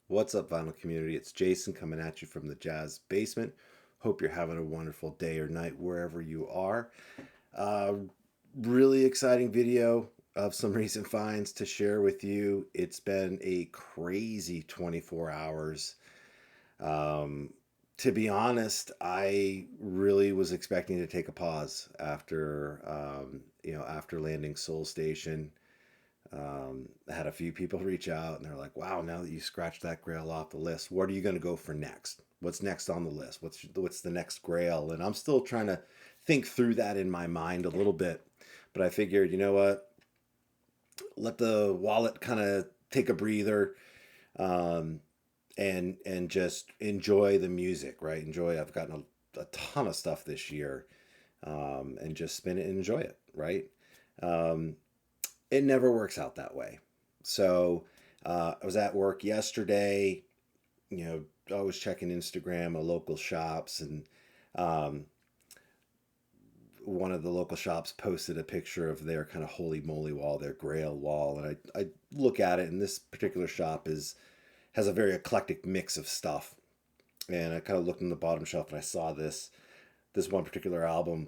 What's up, vinyl community? It's Jason coming at you from the Jazz Basement. Hope you're having a wonderful day or night wherever you are. Uh, really exciting video of some recent finds to share with you. It's been a crazy 24 hours. Um, to be honest, I really was expecting to take a pause after landing Soul Station. I had a few people reach out and they're like, "Wow, now that you scratched that Grail off the list, what are you going to go for next? What's next on the list? What's the next Grail?" And I'm still trying to think through that in my mind a little bit, but I figured, you know what? Let the wallet kind of take a breather, um, and just enjoy the music, right? Enjoy. I've gotten a ton of stuff this year, and just spin it and enjoy it, right? Um, it never works out that way. So I was at work yesterday. You know, I was checking Instagram of local shops, and um, one of the local shops posted a picture of their kind of holy moly wall, their Grail wall, and I look at it, and this particular shop has a very eclectic mix of stuff. And I kind of looked in the bottom shelf, and I saw this one particular album,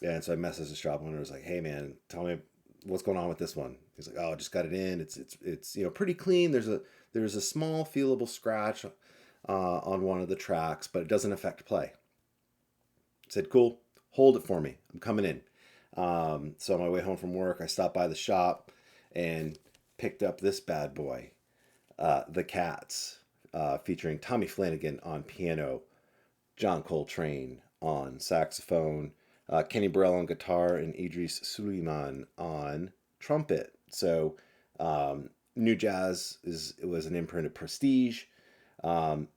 and so I messaged the shop owner. I was like, "Hey man, tell me what's going on with this one." He's like, "Oh, I just got it in. It's pretty clean. There's a small feelable scratch on one of the tracks, but it doesn't affect play." I said, "Cool, hold it for me. I'm coming in." So on my way home from work, I stopped by the shop and picked up this bad boy, the Cats, featuring Tommy Flanagan on piano, John Coltrane on saxophone, Kenny Burrell on guitar, and Idris Suleiman on trumpet. So, New Jazz it was an imprint of Prestige.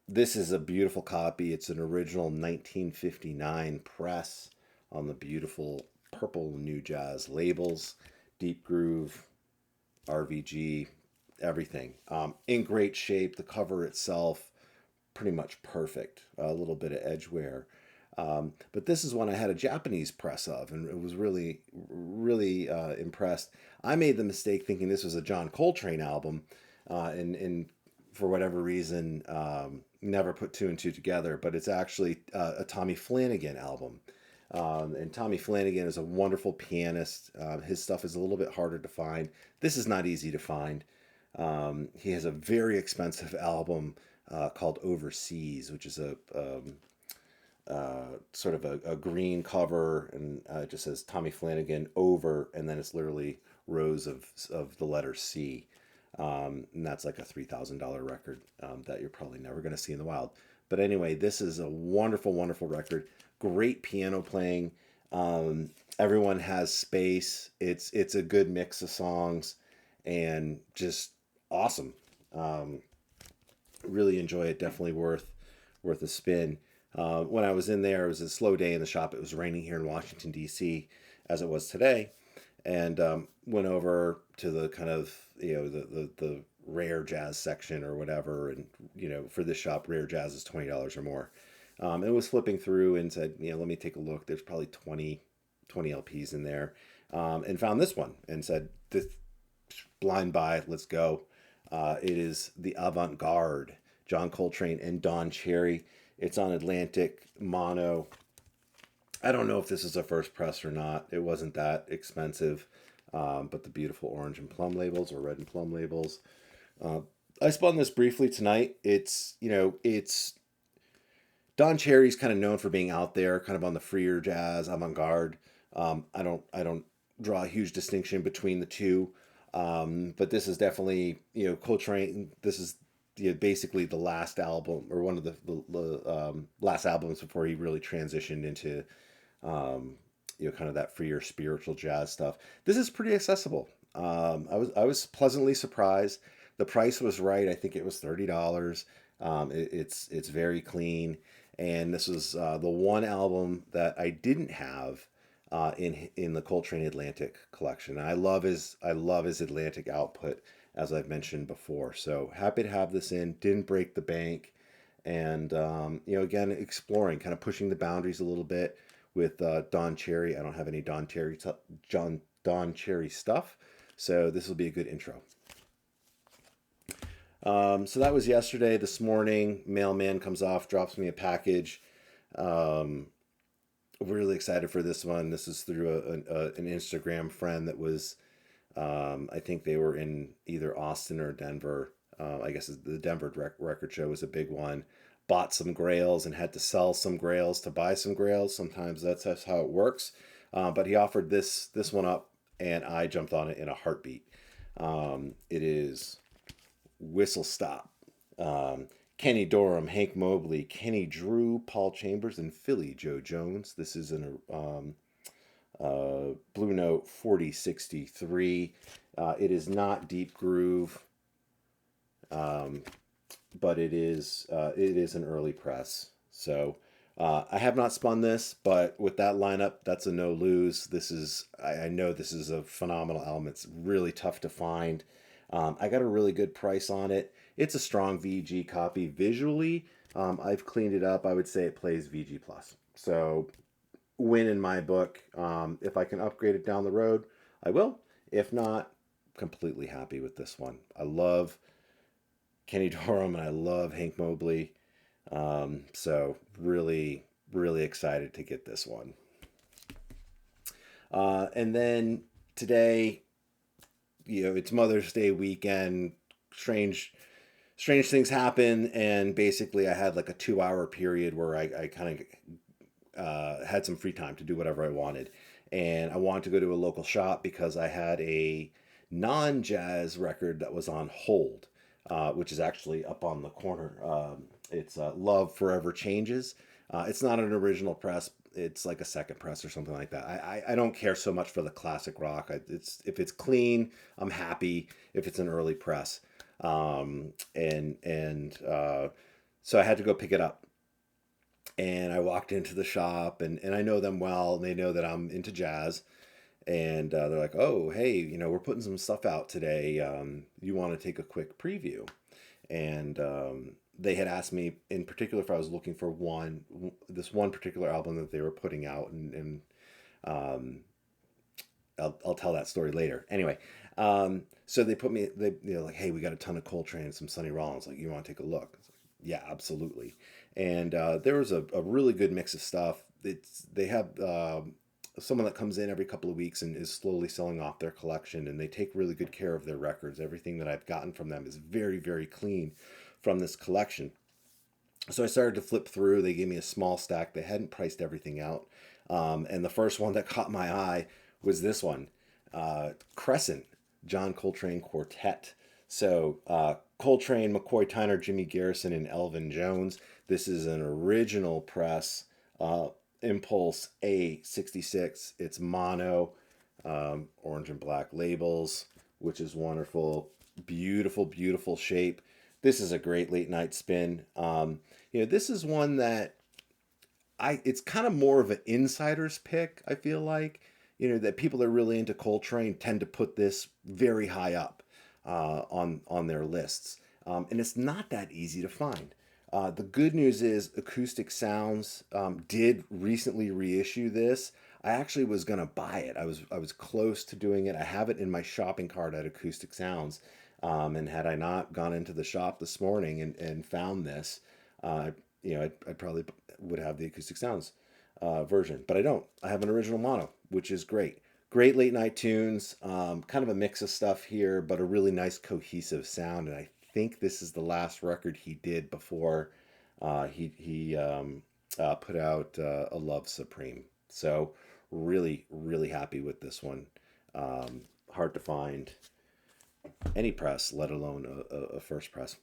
This is a beautiful copy. It's an original 1959 press on the beautiful purple New Jazz labels, Deep Groove, RVG, everything. In great shape. The cover itself, pretty much perfect. A little bit of edge wear. But this is one I had a Japanese press of, and it was really, really impressed. I made the mistake thinking this was a John Coltrane album, and for whatever reason, never put two and two together. But it's actually a Tommy Flanagan album. And Tommy Flanagan is a wonderful pianist. His stuff is a little bit harder to find. This is not easy to find. He has a very expensive album called Overseas, which is sort of a green cover, and it just says Tommy Flanagan over, and then it's literally rows of the letter C. And that's like a $3,000 record that you're probably never going to see in the wild. But anyway, this is a wonderful, wonderful record. Great piano playing. Everyone has space. It's a good mix of songs, and just awesome. Really enjoy it. Definitely worth a spin. When I was in there, it was a slow day in the shop. It was raining here in Washington D.C. as it was today, and went over to the kind of the rare jazz section or whatever, and for this shop, rare jazz is $20 or more. And was flipping through and said, let me take a look. There's probably 20 LPs in there, and found this one and said, this blind buy, let's go. It is the Avant Garde, John Coltrane and Don Cherry. It's on Atlantic mono. I don't know if this is a first press or not. It wasn't that expensive, but the beautiful orange and plum labels, or red and plum labels. Uh, I spun this briefly tonight. It's Don Cherry's kind of known for being out there, kind of on the freer jazz avant garde. I don't draw a huge distinction between the two, but this is definitely Coltrane. This is basically the last album, or one of the last albums before he really transitioned into kind of that freer spiritual jazz stuff. This is pretty accessible. I was pleasantly surprised. The price was right. I think it was $30. It's very clean, and this was the one album that I didn't have in the Coltrane Atlantic collection. I love his Atlantic output, as I've mentioned before. So happy to have this in. Didn't break the bank, and again, exploring, kind of pushing the boundaries a little bit with Don Cherry. I don't have any Don Cherry stuff, so this will be a good intro. So that was yesterday. This morning, mailman comes off, drops me a package. Um, really excited for this one. This is through an Instagram friend that was, I think they were in either Austin or Denver. I guess the Denver record show was a big one. Bought some Grails and had to sell some Grails to buy some Grails. Sometimes that's how it works. But he offered this one up, and I jumped on it in a heartbeat. It is Whistle Stop. Kenny Dorham, Hank Mobley, Kenny Drew, Paul Chambers, and Philly Joe Jones. This is an Blue Note 4063. It is not deep groove, but it is an early press. So I have not spun this, but with that lineup, that's a no lose. I know this is a phenomenal album. It's really tough to find. I got a really good price on it. It's a strong VG copy visually. I've cleaned it up. I would say it plays VG plus. So win in my book. If I can upgrade it down the road, I will. If not, completely happy with this one. I love Kenny Dorham and I love Hank Mobley. So really, really excited to get this one. And then today, it's Mother's Day weekend. Strange things happen, and basically I had like a 2-hour period where I kind of had some free time to do whatever I wanted. And I wanted to go to a local shop because I had a non-jazz record that was on hold, which is actually up on the corner. It's Love Forever Changes. It's not an original press. It's like a second press or something like that. I don't care so much for the classic rock. If it's clean, I'm happy. If it's an early press, so I had to go pick it up. And I walked into the shop, and I know them well, and they know that I'm into jazz. And they're like, "Oh, hey, we're putting some stuff out today. You want to take a quick preview?" And they had asked me in particular if I was looking for this one particular album that they were putting out, and I'll tell that story later. Anyway, so they're like, "Hey, we got a ton of Coltrane and some Sonny Rollins. Like, you want to take a look?" I was like, "Yeah, absolutely." And there was a really good mix of stuff. They have someone that comes in every couple of weeks and is slowly selling off their collection, and they take really good care of their records. Everything that I've gotten from them is very, very clean from this collection. So I started to flip through. They gave me a small stack. They hadn't priced everything out. And the first one that caught my eye was this one, Crescent, John Coltrane Quartet. So Coltrane, McCoy Tyner, Jimmy Garrison, and Elvin Jones. This is an original press, Impulse A66. It's mono, orange and black labels, which is wonderful. Beautiful, beautiful shape. This is a great late night spin. This is one that it's kind of more of an insider's pick, I feel like. That people that are really into Coltrane tend to put this very high up on their lists. And it's not that easy to find. The good news is Acoustic Sounds did recently reissue this. I actually was going to buy it. I was close to doing it. I have it in my shopping cart at Acoustic Sounds. And had I not gone into the shop this morning and found this, I probably would have the Acoustic Sounds version. But I don't. I have an original mono, which is great. Great late night tunes. Kind of a mix of stuff here, but a really nice cohesive sound. And I think this is the last record he did before he put out A Love Supreme. So really, really happy with this one. Hard to find any press, let alone a first press.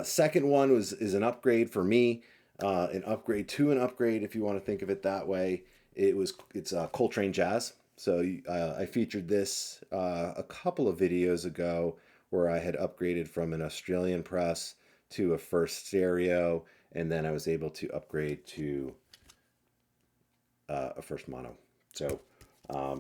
Second one is an upgrade for me, an upgrade to an upgrade, if you want to think of it that way. It's Coltrane Jazz. So I featured this a couple of videos ago where I had upgraded from an Australian press to a first stereo, and then I was able to upgrade to a first mono. So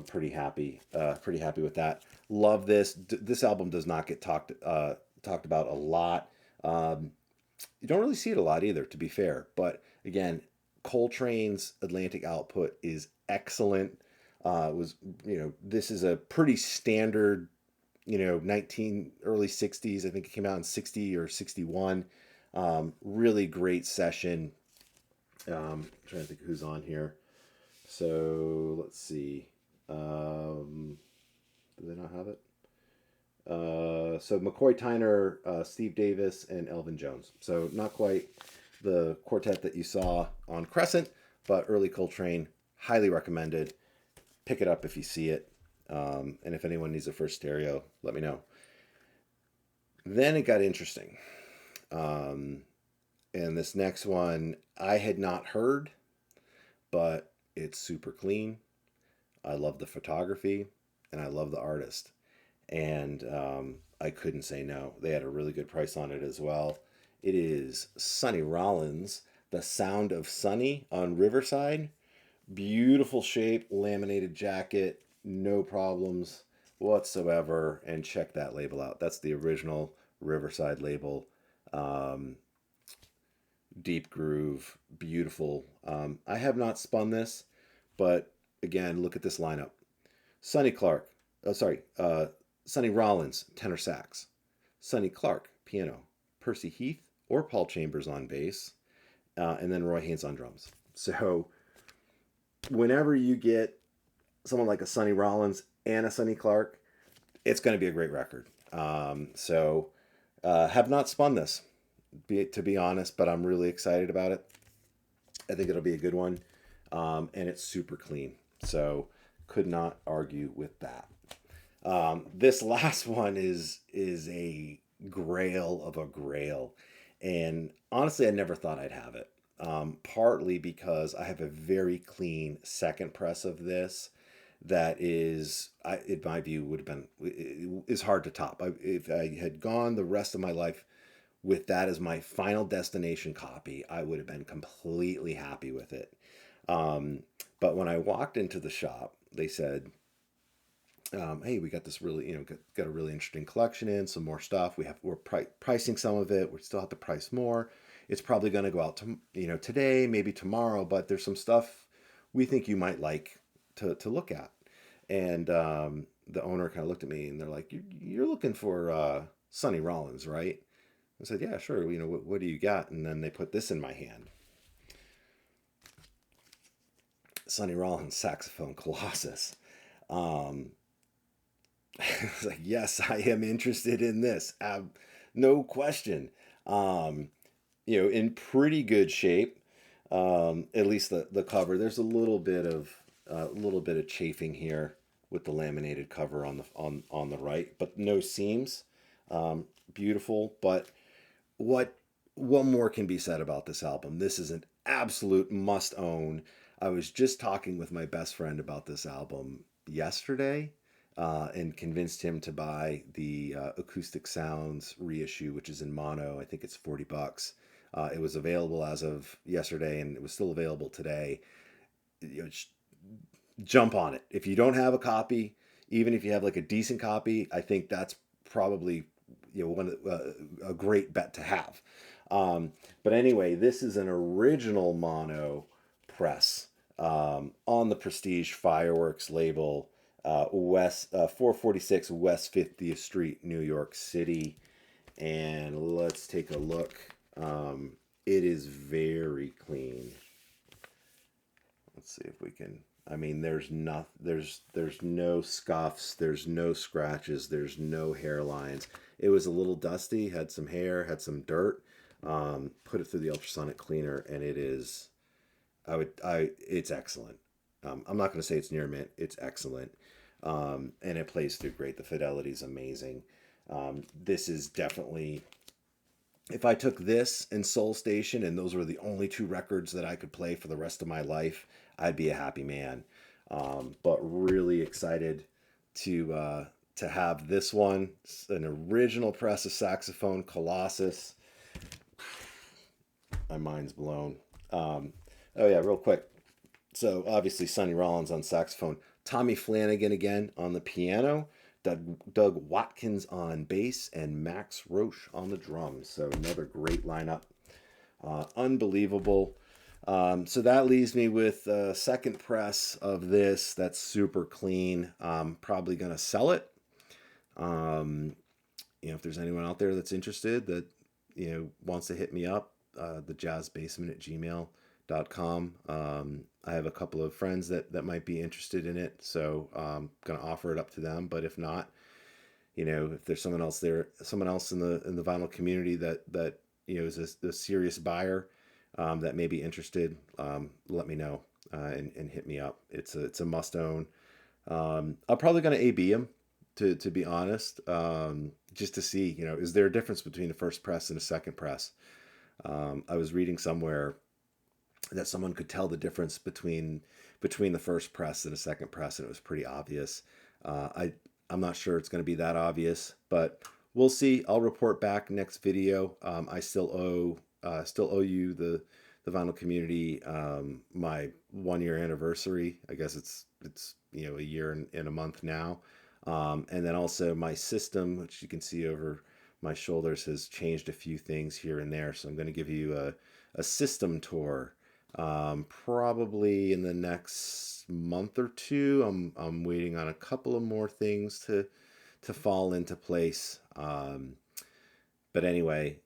pretty happy with that. Love this. This album does not get talked about a lot. You don't really see it a lot either, to be fair. But again, Coltrane's Atlantic output is excellent. This is a pretty standard early 60s. I think it came out in 60 or 61. Really great session. Trying to think who's on here. So let's see. Do they not have it? So McCoy Tyner, Steve Davis, and Elvin Jones. So not quite the quartet that you saw on Crescent, but early Coltrane, highly recommended. Pick it up if you see it. And if anyone needs a first stereo, let me know. Then it got interesting. And this next one I had not heard, but it's super clean. I love the photography and I love the artist. And I couldn't say no. They had a really good price on it as well. It is Sonny Rollins, The Sound of Sonny on Riverside. Beautiful shape, laminated jacket, no problems whatsoever. And check that label out. That's the original Riverside label. Deep groove, beautiful. I have not spun this, but again, look at this lineup. Sonny Clark, Sonny Rollins, tenor sax. Sonny Clark, piano. Percy Heath or Paul Chambers on bass. And then Roy Haynes on drums. So whenever you get someone like a Sonny Rollins and a Sonny Clark, it's going to be a great record. Have not spun this, to be honest, but I'm really excited about it. I think it'll be a good one. And it's super clean. So could not argue with that. This last one is a grail of a grail. And honestly, I never thought I'd have it. Partly because I have a very clean second press of this that is, in my view, would have been, is hard to top. If I had gone the rest of my life with that as my final destination copy, I would have been completely happy with it. But when I walked into the shop, they said, hey, we got this really, got a really interesting collection in, some more stuff. We're pricing some of it. We still have to price more. It's probably going to go out to, today, maybe tomorrow, but there's some stuff we think you might like to look at. And the owner kind of looked at me and they're like, you're looking for Sonny Rollins, right? I said, yeah, sure. What do you got? And then they put this in my hand. Sonny Rollins saxophone Colossus. I was like, yes, I am interested in this. No question. In pretty good shape. At least the cover. There's a little bit of chafing here with the laminated cover on the right, but no seams. Beautiful. But what more can be said about this album? This is an absolute must own. I was just talking with my best friend about this album yesterday, and convinced him to buy the Acoustic Sounds reissue, which is in mono. I think it's $40. It was available as of yesterday, and it was still available today. Jump on it. If you don't have a copy, even if you have like a decent copy, I think that's probably a great bet to have. But anyway, this is an original mono press on the Prestige Fireworks label, 446 West 50th Street, New York City. And let's take a look. It is very clean. Let's see if we can. I mean, there's no scuffs, there's no scratches, there's no hairlines. It was a little dusty, had some hair, had some dirt. Put it through the ultrasonic cleaner, and it is, it's excellent. I'm not going to say it's near mint. It's excellent. And it plays through great. The fidelity is amazing. This is definitely, if I took this and Soul Station and those were the only two records that I could play for the rest of my life, I'd be a happy man. But really excited to have this one, an original press of saxophone Colossus. My mind's blown. Oh yeah, real quick. So obviously Sonny Rollins on saxophone, Tommy Flanagan again on the piano, Doug Watkins on bass, and Max Roche on the drums. So another great lineup. Unbelievable. So that leaves me with a second press of this that's super clean. Probably going to sell it. Um, if there's anyone out there that's interested that, wants to hit me up, the jazzbasement at gmail.com. I have a couple of friends that might be interested in it, so I'm going to offer it up to them. But if not, if there's someone else there, someone else in the vinyl community that is a serious buyer, that may be interested, let me know, and hit me up. It's a must own. I'm probably going to AB them, to be honest, just to see, is there a difference between a first press and a second press? I was reading somewhere that someone could tell the difference between the first press and a second press, and it was pretty obvious. I'm not sure it's going to be that obvious, but we'll see. I'll report back next video. I still owe you, the vinyl community, my 1 year anniversary. I guess it's a year and a month now. And then also my system, which you can see over my shoulders, has changed a few things here and there. So I'm going to give you a system tour, probably in the next month or two. I'm waiting on a couple of more things to fall into place. But anyway,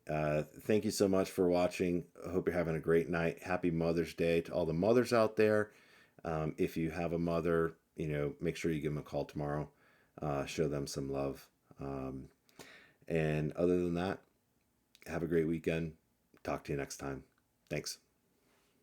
thank you so much for watching. I hope you're having a great night. Happy Mother's Day to all the mothers out there. If you have a mother, make sure you give them a call tomorrow. Show them some love. And other than that, have a great weekend. Talk to you next time. Thanks.